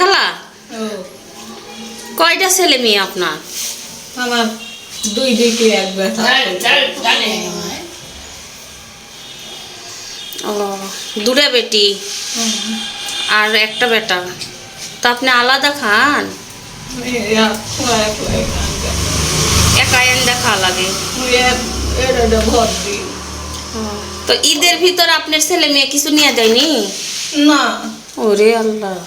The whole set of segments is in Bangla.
খালা কয়টা ছেলে মেয়ে আপনার? আমার দুইটি এক বেটা। ও, দুটা বেটি আর একটা বেটা। তো আপনি আলাদা খান? একা এন দেখা লাগে। তো ঈদের ভিতর আপনার ছেলে মেয়ে কিছু নিয়ে যায়নি? না, ওরে আল্লাহ,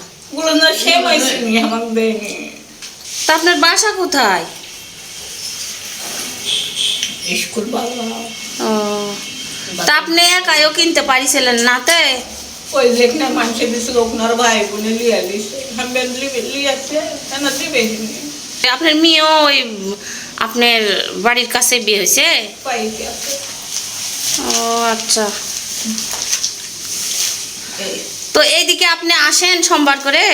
তা আপনার বাসা কোথায়? স্কুল ও, তা আপনি একাইও কিনতে পারিছিলেন না? তে ওই যেখানে মানুষের দিছিল ওনার ভাই বোনে লিয়া দিছে, লিয়াছে কেন দিবে? আপনার মেয়েও ওই আপনার বাড়ির কাছে বিয়ে হয়েছে? পাইতে আছে। ও আচ্ছা। তো এইদিকে আপনি আসেন সোমবার করে।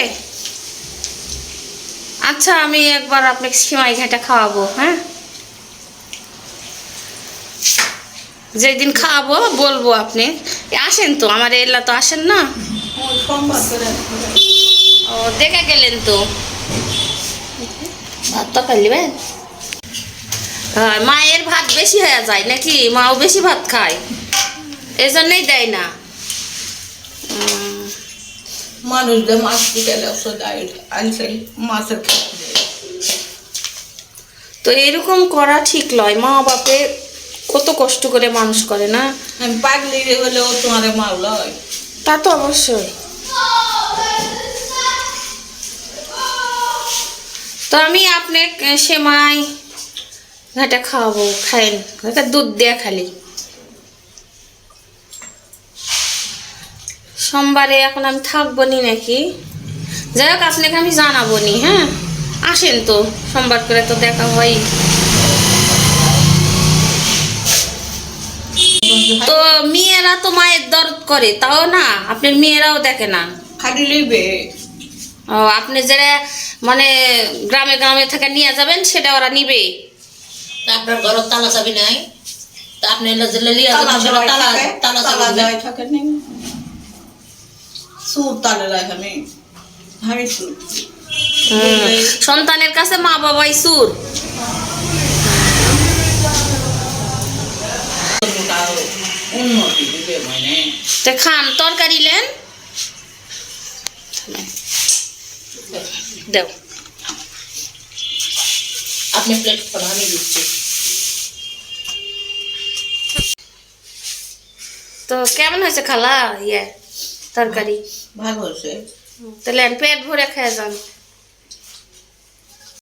আচ্ছা, আমি একবার আপনাকে সিমাই ঘাটা খাওয়াবো। হ্যাঁ, যেদিন খাওয়াবো বলবো আপনি আসেন। তো আমার এলা তো আসেন না। ও, দেখে গেলেন তো। ভাত তো খাইলেন? হ্যাঁ, মায়ের ভাত বেশি হয়ে যায় নাকি? মাও বেশি ভাত খায়, এই জন্যই দেয় না। মানুষদের মাছ কিনে আনছে মাছের। তো এরকম করা ঠিক নয়। মা বাপে কত কষ্ট করে মানুষ করে না। আমি পাগলি হলেও তোমার মাওলা হয়। তা তো অবশ্যই। তো আমি আপনি সেমাই ঘাটা খাওয়াবো, খাইন। দুধ দেয়া খালি। সোমবারে এখন আমি থাকবো নি নাকি? যাই হোক, আপনাকে আমি জানাবো নি। হ্যাঁ, আসেন তো সোমবার করে তো দেখা হয়। তো মেয়েরা তো মায়ের দরদ করে, তাও না আপনার মেয়েরাও দেখে না। খালি লিবে। ও, আপনি যারা মানে গ্রামে গ্রামে থেকে নিয়ে যাবেন সেটা ওরা নিবে। আপনার ঘর তালা চাবি নাই? তা আপনি তালা থাকে নেই। সুর তালে রাখে নেই। আমি সুর। সন্তানের কাছে মা বাবাই সুর। উন্নতি দিবে মানে। তো খান, তরকারি লেন দেও। আপনি প্লেট খান, আমি দিচ্ছি। তো কেমন হয়েছে খালা? তরকারি ভালো হয়েছে। তাহলে পেট ভরে খেয়ে যান।